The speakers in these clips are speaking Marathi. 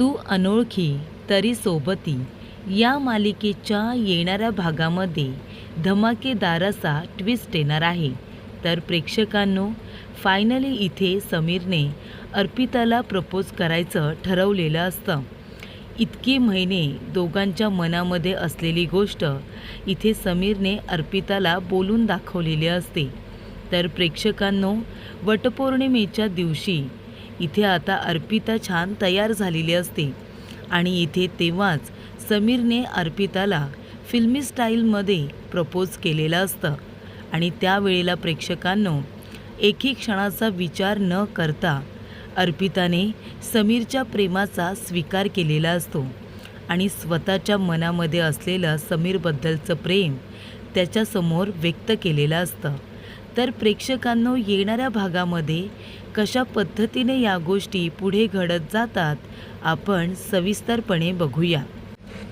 तू अनोळखी तरी सोबती या मालिकेच्या येणाऱ्या भागामध्ये धमाकेदार असा ट्विस्ट येणार आहे. तर प्रेक्षकांनो, फायनली इथे समीरने अर्पिताला प्रपोज करायचं ठरवलेलं असतं. इतके महिने दोघांच्या मनामध्ये असलेली गोष्ट इथे समीरने अर्पिताला बोलून दाखवलेली असते. तर प्रेक्षकांनो, वटपौर्णिमेच्या दिवशी इथे आता अर्पिता छान तयार झालेली असते आणि इथे तेव्हाच समीरने अर्पिताला फिल्मी स्टाईलमध्ये प्रपोज केलेलं असतं आणि त्यावेळेला प्रेक्षकांनो, एकही क्षणाचा विचार न करता अर्पिताने समीरच्या प्रेमाचा स्वीकार केलेला असतो आणि स्वतःच्या मनामध्ये असलेलं समीरबद्दलचं प्रेम त्याच्यासमोर व्यक्त केलेलं असतं. तर प्रेक्षकांनो, येणाऱ्या भागामध्ये कशा पद्धतीने या गोष्टी पुढे घडत जातात आपण सविस्तरपणे बघूया.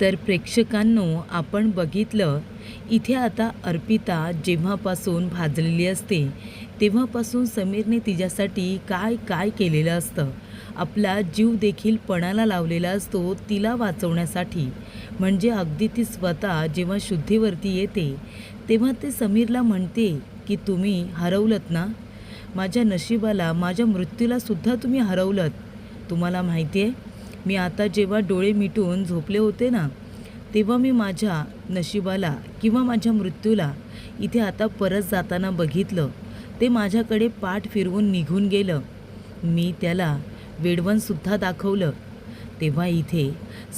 तर प्रेक्षकांनो, आपण बघितलं इथे आता अर्पिता जेव्हापासून भाजलेली असते तेव्हापासून समीरने तिच्यासाठी काय काय केलेलं असतं. आपला जीव देखील पणाला लावलेला असतो तिला वाचवण्यासाठी. म्हणजे अगदी ती स्वतः जेव्हा शुद्धीवरती येते तेव्हा ते समीरला म्हणते की तुम्ही हरवलत ना, माझ्या नशिबाला, माझ्या मृत्यूलासुद्धा तुम्ही हरवलत. तुम्हाला माहिती आहे, मी आता जेव्हा डोळे मिटून झोपले होते ना, तेव्हा मी माझ्या नशिबाला किंवा माझ्या मृत्यूला इथे आता परत जाताना बघितलं. ते माझ्याकडे पाठ फिरवून निघून गेलं. मी त्याला वेडवणसुद्धा दाखवलं. तेव्हा इथे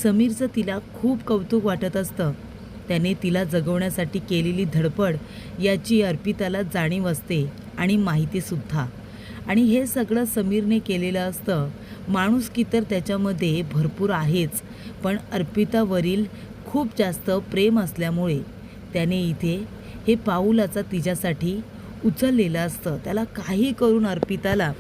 समीरचं तिला खूप कौतुक वाटत असतं. त्याने तिला जगवण्यासाठी केलेली धडपड याची अर्पिताला जाणीव असते आणि माहितीसुद्धा. आणि हे सगळं समीरने केलेलं असतं. माणुसकी तर त्याच्यामध्ये भरपूर आहेच, पण अर्पितावरील खूप जास्त प्रेम असल्यामुळे त्याने इथे हे पाऊल आता तिच्यासाठी उचललेलं असतं. त्याला काही करून अर्पिताला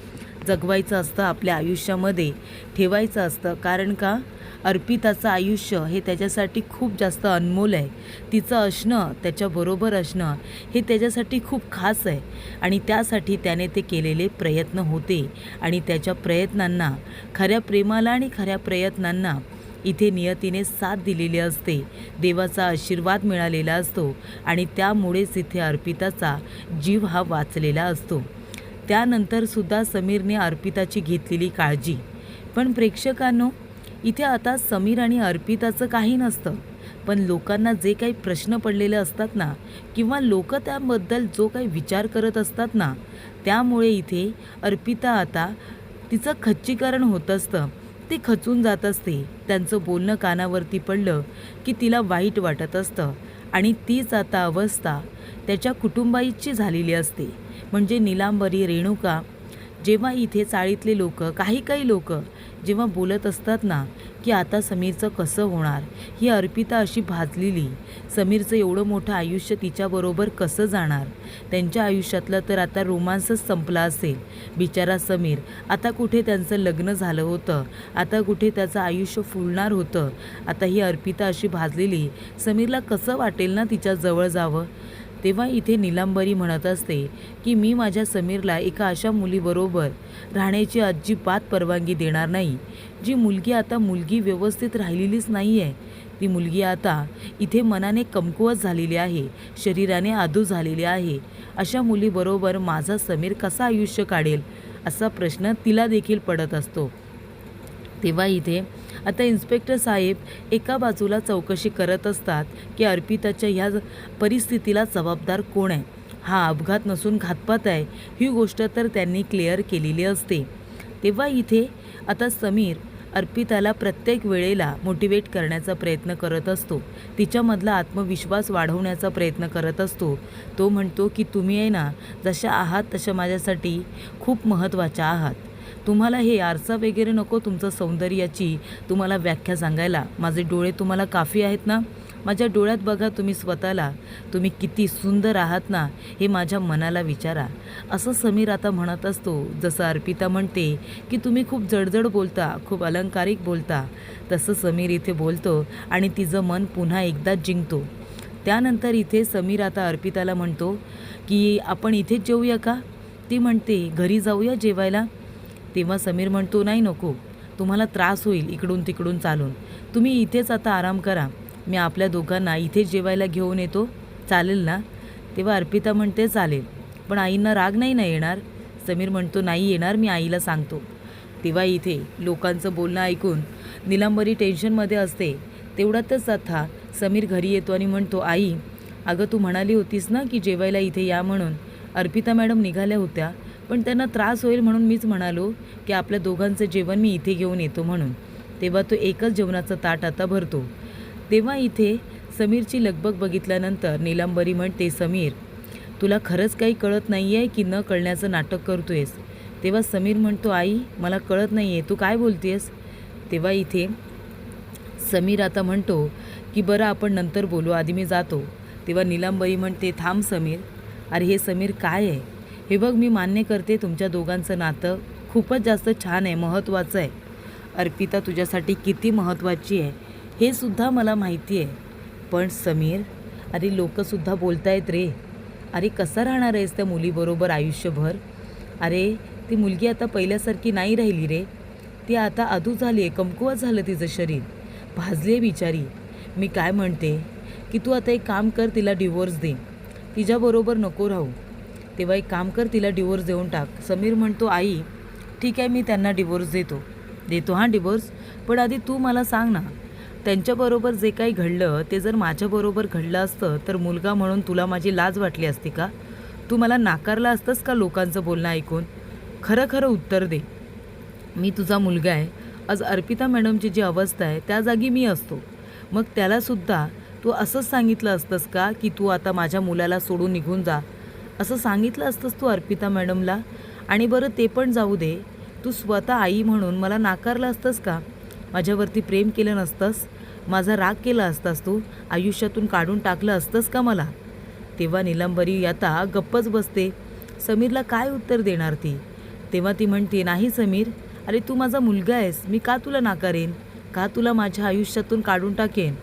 जगवायचं असतं, आपल्या आयुष्यामध्ये ठेवायचं असतं. कारण का, अर्पिताचं आयुष्य हे त्याच्यासाठी खूप जास्त अनमोल आहे. तिचं असणं, त्याच्याबरोबर असणं हे त्याच्यासाठी खूप खास आहे आणि त्यासाठी त्याने ते केलेले प्रयत्न होते आणि त्याच्या प्रयत्नांना, खऱ्या प्रेमाला आणि खऱ्या प्रयत्नांना इथे नियतीने साथ दिलेली असते. देवाचा आशीर्वाद मिळालेला असतो आणि त्यामुळेच इथे अर्पिताचा जीव हा वाचलेला असतो. त्यानंतरसुद्धा समीरने अर्पिताची घेतलेली काळजी. पण प्रेक्षकांनो, इथे आता समीर आणि अर्पिताचं काही नसतं, पण लोकांना जे काही प्रश्न पडलेले असतात ना, किंवा लोक त्याबद्दल जो काही विचार करत असतात ना, त्यामुळे इथे अर्पिता आता तिचं खच्चीकरण होत असतं. ती खचून जात असते. त्यांचं बोलणं कानावरती पडलं की तिला वाईट वाटत असतं आणि तीच आता अवस्था त्याच्या कुटुंबाची झालेली असते. म्हणजे नीलांबरी, रेणुका, जेव्हा इथे चाळीतले लोक, काही लोक जेव्हा बोलत असतात ना की आता समीरचं कसं होणार, ही अर्पिता अशी भाजलेली, समीरचं एवढं मोठं आयुष्य तिच्याबरोबर कसं जाणार, त्यांच्या आयुष्यातलं तर आता रोमांसच संपला असेल. बिचारा समीर, आता कुठे त्यांचं लग्न झालं होतं, आता कुठे त्याचं आयुष्य फुलणार होतं. आता ही अर्पिता अशी भाजलेली, समीरला कसं वाटेल ना तिच्या जवळ जावं. तेव्हा इथे नीलांबरी म्हणत असते की मी माझ्या समीरला एका अशा मुलीबरोबर राहण्याची अजिबात परवानगी देणार नाही, जी मुलगी आता मुलगी व्यवस्थित राहिलेलीच नाही आहे. ती मुलगी आता इथे मनाने कमकुवत झालेली आहे, शरीराने आधू झालेली आहे. अशा मुलीबरोबर माझा समीर कसा आयुष्य काढेल, असा प्रश्न तिला देखील पडत असतो. तेव्हा इथे आता इन्स्पेक्टर साहेब एका बाजूला चौकशी करत असतात की अर्पिताच्या ह्या परिस्थितीला जबाबदार कोण आहे. हा अपघात नसून घातपात आहे, ही गोष्ट तर त्यांनी क्लिअर केलेली असते. तेव्हा इथे आता समीर अर्पिताला प्रत्येक वेळेला मोटिवेट करण्याचा प्रयत्न करत असतो, तिच्यामधला आत्मविश्वास वाढवण्याचा प्रयत्न करत असतो. तो म्हणतो की तुम्ही आहे ना, जशा आहात तशा माझ्यासाठी खूप महत्त्वाच्या आहात. तुम्हाला हे आरसा वगैरे नको, तुमचं सौंदर्याची तुम्हाला व्याख्या सांगायला. माझे डोळे तुम्हाला काफी आहेत ना, माझ्या डोळ्यात बघा तुम्ही स्वतःला, तुम्ही किती सुंदर आहात ना, हे माझ्या मनाला विचारा, असं समीर आता म्हणत असतो. जसं अर्पिता म्हणते की तुम्ही खूप जडजड बोलता, खूप अलंकारिक बोलता, तसं समीर इथे बोलतो आणि तिचं मन पुन्हा एकदा जिंकतो. त्यानंतर इथे समीर आता अर्पिताला म्हणतो की आपण इथेच जेवूया का. ती म्हणते घरी जाऊया जेवायला. तेव्हा समीर म्हणतो नाही नको, तुम्हाला त्रास होईल इकडून तिकडून चालून. तुम्ही इथेच आता आराम करा. मी आपल्या दोघांना इथेच जेवायला घेऊन येतो, चालेल ना? तेव्हा अर्पिता म्हणते चालेल, पण आईंना राग नाही ना येणार? समीर म्हणतो नाही येणार, मी आईला सांगतो. तेव्हा इथे लोकांचं बोलणं ऐकून नीलांबरी टेन्शनमध्ये असते. तेवढ्यातच आता समीर घरी येतो आणि म्हणतो आई, अगं तू म्हणाली होतीस ना की जेवायला इथे या म्हणून. अर्पिता मॅडम निघाल्या होत्या, पण त्यांना त्रास होईल म्हणून मीच म्हणालो की आपल्या दोघांचं जेवण मी इथे घेऊन येतो म्हणून. तेव्हा तो एकच जेवणाचं ताट आता भरतो. तेव्हा इथे समीरची लगबग बघितल्यानंतर नीलांबरी म्हणते, समीर तुला खरंच काही कळत नाही आहे की न कळण्याचं नाटक करतो आहेस? तेव्हा समीर म्हणतो आई मला कळत नाही आहे, तू काय बोलते आहेस? तेव्हा इथे समीर आता म्हणतो की बरं आपण नंतर बोलू, आधी मी जातो. तेव्हा नीलांबरी म्हणते थांब समीर. अरे हे समीर काय आहे? हे बघ मी मान्य करते तुमच्या दोघांचं नातं खूपच जास्त छान आहे, महत्त्वाचं आहे. अर्पिता तुझ्यासाठी किती महत्त्वाची आहे हे सुद्धा मला माहिती आहे. पण समीर, अरे लोकंसुद्धा बोलतायत रे. अरे कसं राहणार आहेस त्या मुलीबरोबर आयुष्यभर? अरे ती मुलगी आता पहिल्यासारखी नाही राहिली रे. ती आता अधू झाली आहे, कमकुवत झालं तिचं शरीर, भाजली आहे बिचारी. मी काय म्हणते की तू आता एक काम कर, तिला डिवोर्स दे, तिच्याबरोबर नको राहू. तेव्हा एक काम कर, तिला डिवोर्स देऊन टाक. समीर म्हणतो आई ठीक आहे, मी त्यांना डिवोर्स देतो हां डिवोर्स, पण आधी तू मला सांग ना, त्यांच्याबरोबर जे काही घडलं ते जर माझ्याबरोबर घडलं असतं तर मुलगा म्हणून तुला माझी लाज वाटली असती का? तू मला नाकारलं असतंस का लोकांचं बोलणं ऐकून? खरं खरं उत्तर दे. मी तुझा मुलगा आहे. आज अर्पिता मॅडमची जी अवस्था आहे त्या जागी मी असतो, मग त्यालासुद्धा तू असंच सांगितलं असतंस का की तू आता माझ्या मुलाला सोडून निघून जा? असं सांगितलं असतंस तू अर्पिता मॅडमला? आणि बरं ते पण जाऊ दे, तू स्वतः आई म्हणून मला नाकारलं असतंस का? माझ्यावरती प्रेम केलं नसतंस? माझा राग केला असतास तू? आयुष्यातून काढून टाकलं असतंस का मला? तेव्हा नीलांबरी आता गप्पच बसते. समीरला काय उत्तर देणार ती? तेव्हा ती म्हणते नाही समीर, अरे तू माझा मुलगा आहेस, मी का तुला नाकारेन? का तुला माझ्या आयुष्यातून काढून टाकेन?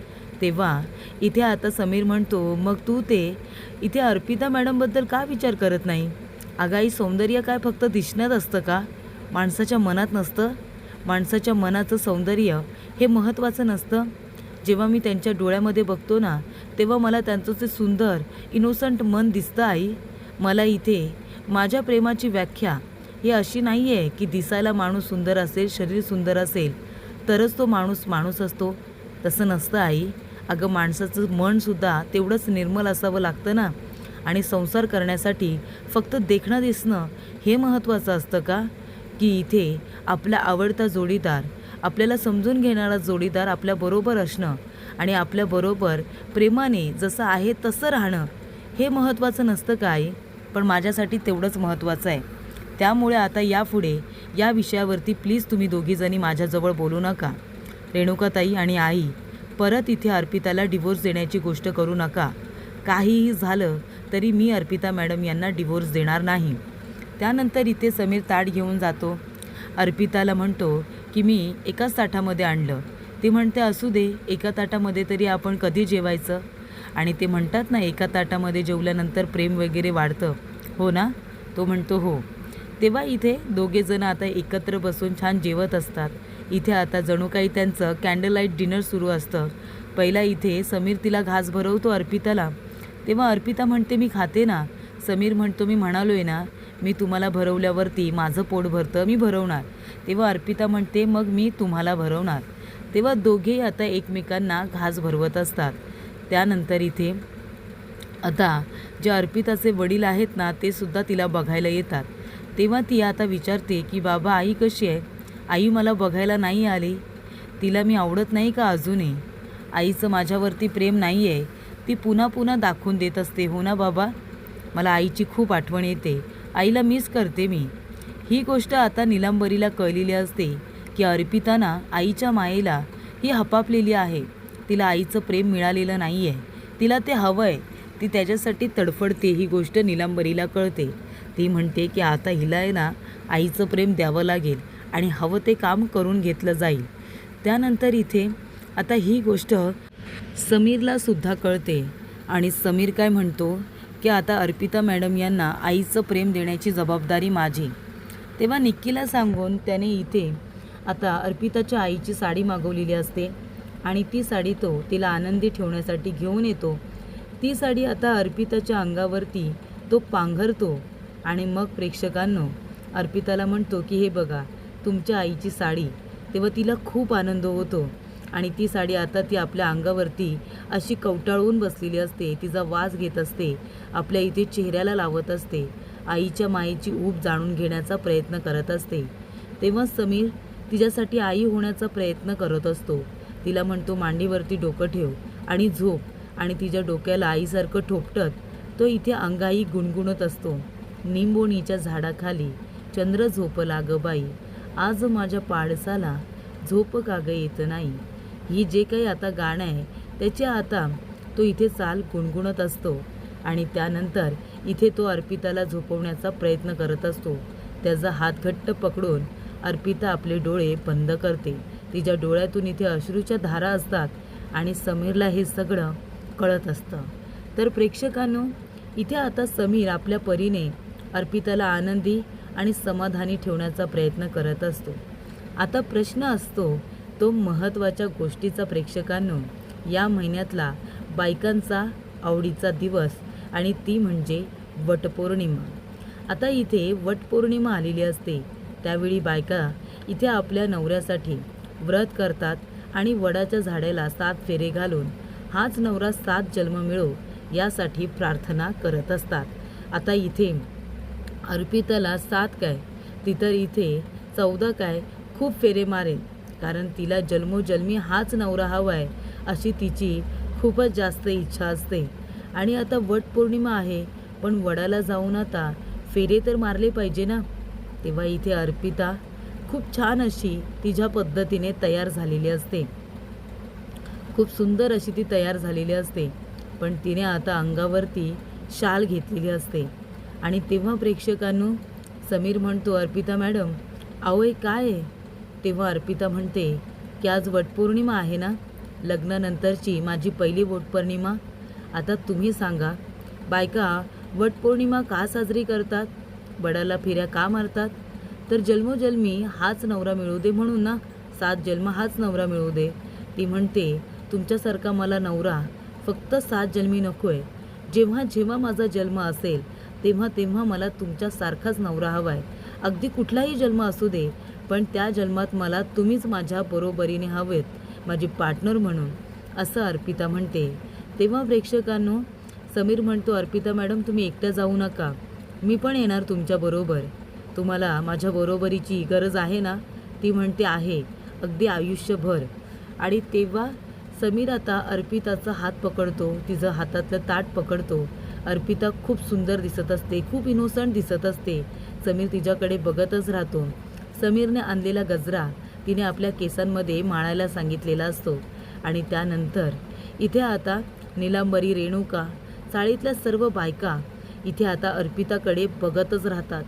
तेव्हा इथे आता समीर म्हणतो मग तू ते इथे अर्पिता मॅडमबद्दल का विचार करत नाही? अगाई सौंदर्य काय फक्त दिसण्यात असतं का? माणसाच्या मनात नसतं? माणसाच्या मनाचं सौंदर्य हे महत्त्वाचं नसतं? जेव्हा मी त्यांच्या डोळ्यामध्ये बघतो ना, तेव्हा मला त्यांचं ते सुंदर इनोसंट मन दिसतं आई. मला इथे माझ्या प्रेमाची व्याख्या ही अशी नाही आहे की दिसायला माणूस सुंदर असेल, शरीर सुंदर असेल तरच तो माणूस माणूस असतो. तसं नसतं आई. अगं माणसाचं मनसुद्धा तेवढंच निर्मल असावं लागतं ना. आणि संसार करण्यासाठी फक्त देखणं दिसणं हे महत्त्वाचं असतं का? की इथे आपला आवडता जोडीदार, आपल्याला समजून घेणारा जोडीदार आपल्याबरोबर असणं आणि आपल्याबरोबर प्रेमाने जसं आहे तसं राहणं हे महत्त्वाचं नसतं का आई? पण माझ्यासाठी तेवढंच महत्त्वाचं आहे. त्यामुळे आता यापुढे या विषयावरती प्लीज तुम्ही दोघीजणी माझ्याजवळ बोलू नका. रेणुकाताई आणि आई, परत इथे अर्पिताला डिवोर्स देण्याची गोष्ट करू नका. काहीही झालं तरी मी अर्पिता मॅडम यांना डिवोर्स देणार नाही. त्यानंतर इथे समीर ताट घेऊन जातो. अर्पिताला म्हणतो की मी एकाच ताटामध्ये आणलं. ती म्हणते असू दे, एका ताटामध्ये तरी आपण कधी जेवायचं? आणि ते म्हणतात ना एका ताटामध्ये जेवल्यानंतर प्रेम वगैरे वाढतं, हो ना? तो म्हणतो हो. तेव्हा इथे दोघेजण आता एकत्र बसून छान जेवत असतात. इथे आता जणू काही त्यांचं कॅन्डल लाईट डिनर सुरू असतं. पहिला इथे समीर तिला घास भरवतो अर्पिताला. तेव्हा अर्पिता म्हणते मी खाते ना. समीर म्हणतो मी म्हणालो आहे ना, मी तुम्हाला भरवल्यावरती माझं पोट भरतं, मी भरवणार. तेव्हा अर्पिता म्हणते मग मी तुम्हाला भरवणार. तेव्हा दोघेही आता एकमेकांना घास भरवत असतात. त्यानंतर इथे आता जे अर्पिताचे वडील आहेत ना ते सुद्धा तिला बघायला येतात. तेव्हा ती आता विचारते की बाबा आई कशी आहे? आई मला बघायला नाही आली. तिला मी आवडत नाही का अजूनही? आईचं माझ्यावरती प्रेम नाही आहे, ती पुन्हा पुन्हा दाखवून देत असते, हो ना बाबा? मला आईची खूप आठवण येते, आईला मिस करते मी. ही गोष्ट आता नीलांबरीला कळलेली असते की अर्पिताना आईच्या मायेला ही हपापलेली आहे. तिला आईचं प्रेम मिळालेलं नाही आहे, तिला ते हवं आहे, ती त्याच्यासाठी तडफडते. ही गोष्ट नीलांबरीला कळते. ती म्हणते की आता हिला आहे ना आईचं प्रेम द्यावं लागेल आणि हवं ते काम करून घेतलं जाईल. त्यानंतर इथे आता ही गोष्ट समीरला सुद्धा कळते आणि समीर काय म्हणतो की आता अर्पिता मॅडम यांना आईचं प्रेम देण्याची जबाबदारी माझी. तेव्हा निक्कीला सांगून त्याने इथे आता अर्पिताच्या आईची साडी मागवलेली असते आणि ती साडी तो तिला आनंदी ठेवण्यासाठी घेऊन येतो. ती साडी आता अर्पिताच्या अंगावरती तो पांघरतो आणि मग प्रेक्षकांनो अर्पिताला म्हणतो की हे बघा तुमच्या आईची साडी. तेव्हा तिला खूप आनंद होतो आणि ती साडी आता ती आपल्या अंगावरती अशी कवटाळून बसलेली असते, तिचा वास घेत असते, आपल्या इथे चेहऱ्याला लावत असते, आईच्या मायेची ऊब जाणून घेण्याचा प्रयत्न करत असते. तेव्हा समीर तिच्यासाठी आई होण्याचा प्रयत्न करत असतो. तिला म्हणतो मांडीवरती डोकं ठेव आणि झोप आणि तिच्या डोक्याला आईसारखं ठोपटत तो इथे अंगाई गुणगुणत असतो. निंबोणीच्या झाडाखाली चंद्र झोपला ग बाई, आज माझ्या पाडसाला झोप का ग येत नाही. ही जे काही आता गाणं आहे त्याचे आता तो इथे चाल गुणगुणत असतो आणि त्यानंतर इथे तो अर्पिताला झोपवण्याचा प्रयत्न करत असतो. त्याचा हात घट्ट पकडून अर्पिता आपले डोळे बंद करते. तिच्या डोळ्यातून इथे अश्रूच्या धारा असतात आणि समीरला हे सगळं कळत असतं. तर प्रेक्षकांनो इथे आता समीर आपल्या परीने अर्पिताला आनंदी आणि समाधानी ठेवण्याचा प्रयत्न करत असतो. आता प्रश्न असतो तो महत्त्वाच्या गोष्टीचा प्रेक्षकांनो, या महिन्यातला बायकांचा आवडीचा दिवस आणि ती म्हणजे वटपौर्णिमा. आता इथे वटपौर्णिमा आलेली असते. त्यावेळी बायका इथे आपल्या नवऱ्यासाठी व्रत करतात आणि वडाच्या झाडाला 7 फेरे घालून हाच नवरा 7 जन्म मिळो यासाठी प्रार्थना करत असतात. आता इथे अर्पिताला 7 काय ती तर इथे 14 काय खूप फेरे मारेल, कारण तिला जन्मोजन्मी हाच नवरा हवा आहे अशी तिची खूपच जास्त इच्छा असते. आणि आता वटपौर्णिमा आहे पण वडाला जाऊन आता फेरे तर मारले पाहिजे ना. तेव्हा इथे अर्पिता खूप छान अशी तिच्या पद्धतीने तयार झालेली असते, खूप सुंदर अशी ती तयार झालेली असते. पण तिने आता अंगावरती शाल घेतलेली असते आणि तेव्हा प्रेक्षकांनो समीर म्हणतो अर्पिता मॅडम अहो हे काय आहे. तेव्हा अर्पिता म्हणते की आज वटपौर्णिमा आहे ना, लग्नानंतरची माझी पहिली वटपौर्णिमा. आता तुम्ही सांगा बायका वटपौर्णिमा का साजरी करतात, वडाला फेऱ्या का मारतात. तर जन्मोजन्मी हाच नवरा मिळू दे म्हणून ना, 7 जन्म हाच नवरा मिळू दे. ती म्हणते तुमच्यासारखा मला नवरा फक्त 7 जन्मी नको आहे. जेव्हा जेव्हा माझा जन्म असेल तेव्हा तेव्हा मला तुमच्यासारखाच नवरा हवा आहे. अगदी कुठलाही जन्म असू दे पण त्या जन्मात मला तुम्हीच माझ्या बरोबरीने हवेत, माझी पार्टनर म्हणून, असं अर्पिता म्हणते. तेव्हा प्रेक्षकांनो समीर म्हणतो अर्पिता मॅडम तुम्ही एकट्या जाऊ नका, मी पण येणार तुमच्याबरोबर. तुम्हाला माझ्या बरोबरीची गरज आहे ना. ती म्हणते आहे, अगदी आयुष्यभर. आणि तेव्हा समीर आता अर्पिताचा हात पकडतो, तिचं हातातलं ताट पकडतो. अर्पिता खूप सुंदर दिसत असते, खूप इनोसंट दिसत असते. समीर तिच्याकडे बघतच राहतो. समीरने आणलेला गजरा तिने आपल्या केसांमध्ये माळायला सांगितलेला असतो. आणि त्यानंतर इथे आता नीलांबरी, रेणुका, चाळीतल्या सर्व बायका इथे आता अर्पिताकडे बघतच राहतात.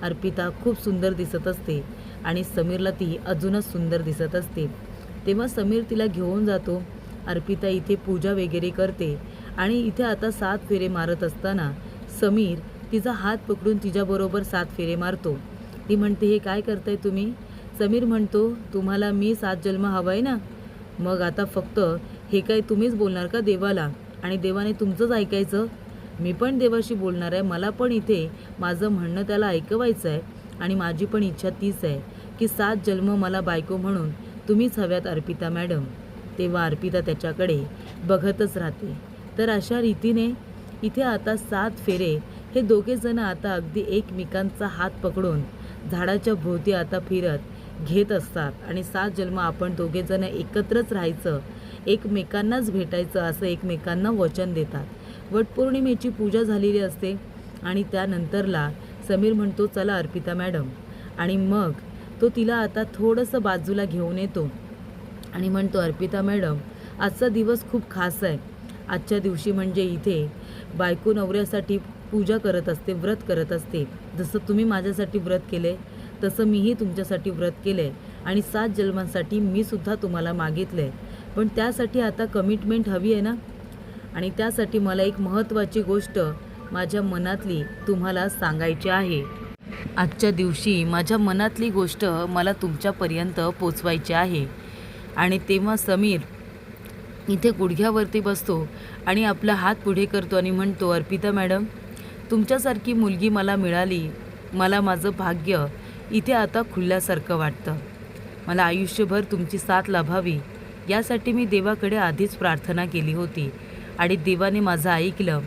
अर्पिता खूप सुंदर दिसत असते आणि समीरला ती अजूनच सुंदर दिसत असते. तेव्हा समीर तिला घेऊन जातो. अर्पिता इथे पूजा वगैरे करते आणि इथे आता 7 फेरे मारत असताना समीर तिचा हात पकडून तिच्याबरोबर 7 फेरे मारतो. ती म्हणते हे काय करताय तुम्ही. समीर म्हणतो तुम्हाला मी 7 जन्म हवा आहे ना, मग आता फक्त हे काय तुम्हीच बोलणार का देवाला आणि देवाने तुमचंच ऐकायचं. मी पण देवाशी बोलणार आहे, मला पण इथे माझं म्हणणं त्याला ऐकवायचं आहे आणि माझी पण इच्छा तीच आहे की 7 जन्म मला बायको म्हणून तुम्हीच हव्यात अर्पिता मॅडम. तेव्हा अर्पिता त्याच्याकडे बघतच राहते. तर अशा रीतीने इथे आता 7 फेरे हे दोघे जण आता अगदी एकमेकांचा हात पकडून झाडाच्या भोवती आता फिरत घेत असतात आणि 7 जन्म आपण दोघे जण एकत्रच राहायचं, एकमेकांनाच भेटायचं असं एकमेकांना वचन देतात. वटपौर्णिमेची पूजा झालेली असते आणि त्यानंतरला समीर म्हणतो चला अर्पिता मॅडम, आणि मग तो तिला आता थोडंसं बाजूला घेऊन येतो आणि म्हणतो अर्पिता मॅडम आजचा दिवस खूप खास आहे. आजच्या दिवशी म्हणजे इथे बायको नवऱ्यासाठी पूजा करत असते, व्रत करत असते. जसं तुम्ही माझ्यासाठी व्रत केले तसं मीही तुमच्यासाठी व्रत केले आणि 7 जन्मांसाठी मी सुद्धा तुम्हाला मागितले. पण त्यासाठी आता कमिटमेंट हवी आहे ना, आणि त्यासाठी मला एक महत्त्वाची गोष्ट माझ्या मनातली तुम्हाला सांगायची आहे. आजच्या दिवशी माझ्या मनातली गोष्ट मला तुमच्यापर्यंत पोचवायची आहे. आणि तेव्हा समीर इथे गुडघ्यावरती बसतो आणि आपला हात पुढे करतो आणि म्हणतो, अर्पिता मॅडम, तुमच्यासारखी मुलगी मला मिळाली. मला माझं भाग्य इथे आता खुलल्यासारखं वाटतं. मला आयुष्यभर तुमची साथ लाभावी यासाठी मी देवाकडे आधीच प्रार्थना केली होती आणि देवाने माझं ऐकलं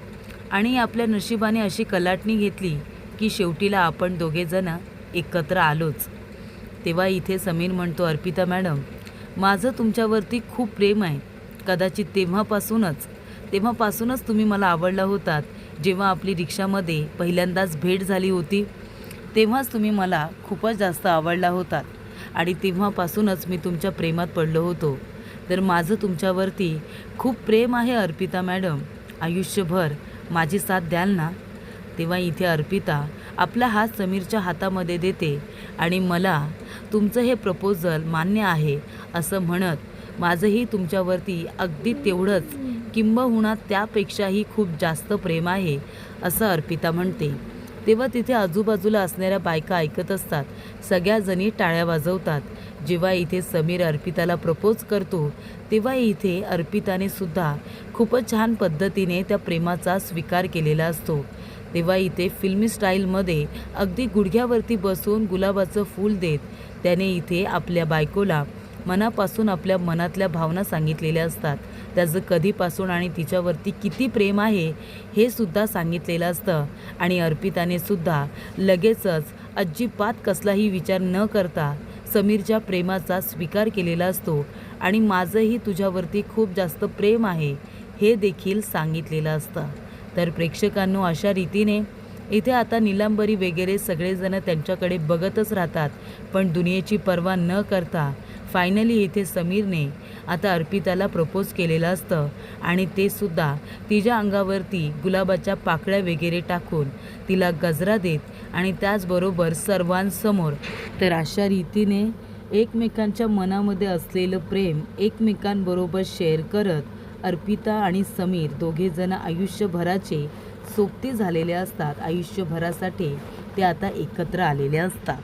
आणि आपल्या नशिबाने अशी कलाटणी घेतली की शेवटीला आपण दोघेजण एकत्र आलोच. तेव्हा इथे समीर म्हणतो, अर्पिता मॅडम, माझं तुमच्यावरती खूप प्रेम आहे. कदाचित तेव्हापासूनच तुम्ही मला आवडला होतात. जेव्हा आपली रिक्षामध्ये पहिल्यांदाच भेट झाली होती तेव्हाच तुम्ही मला खूपच जास्त आवडला होतात आणि तेव्हापासूनच मी तुमच्या प्रेमात पडलो होतो. तर माझं तुमच्यावरती खूप प्रेम आहे अर्पिता मॅडम. आयुष्यभर माझी साथ द्याल ना? तेव्हा इथे अर्पिता आपला हात समीरच्या हातामध्ये देते आणि मला तुमचं हे प्रपोजल मान्य आहे असं म्हणत माझंही तुमच्यावरती अगदी तेवढंच किंबहुना त्यापेक्षाही खूप जास्त प्रेम आहे असं अर्पिता म्हणते. तेव्हा तिथे आजूबाजूला असणाऱ्या बायका ऐकत असतात. सगळ्याजणी टाळ्या वाजवतात. जेव्हा इथे समीर अर्पिताला प्रपोज करतो तेव्हा इथे अर्पिताने सुद्धा खूपच छान पद्धतीने त्या प्रेमाचा स्वीकार केलेला असतो. तेव्हा इथे फिल्मी स्टाईलमध्ये अगदी गुडघ्यावरती बसून गुलाबाचं फूल देत त्याने इथे आपल्या बायकोला मनापासून आपल्या मनातल्या भावना सांगितलेल्या असतात. त्याचं कधीपासून आणि तिच्यावरती किती प्रेम आहे हे सुद्धा सांगितलेलं असतं आणि अर्पिताने सुद्धा लगेचच अजिबात कसलाही विचार न करता समीरच्या प्रेमाचा स्वीकार केलेला असतो आणि माझंही तुझ्यावरती खूप जास्त प्रेम आहे हे देखील सांगितलेलं असतं. तर प्रेक्षकांनो, अशा रीतीने इथे आता नीलांबरी वगैरे सगळेजण त्यांच्याकडे बघतच राहतात. पण दुनियेची पर्वा न करता फायनली इथे समीरने आता अर्पिताला प्रपोज केलेलं असतं आणि ते सुद्धा तिच्या अंगावरती गुलाबाच्या पाकळ्या वगैरे टाकून तिला गजरा देत आणि त्याचबरोबर सर्वांसमोर. तर अशा रीतीने एकमेकांच्या मनामध्ये असलेलं प्रेम एकमेकांबरोबर शेअर करत अर्पिता आणि समीर दोघेजण आयुष्यभराचे सोबती झालेले असतात. आयुष्यभरासाठी ते आता एकत्र आलेले असतात.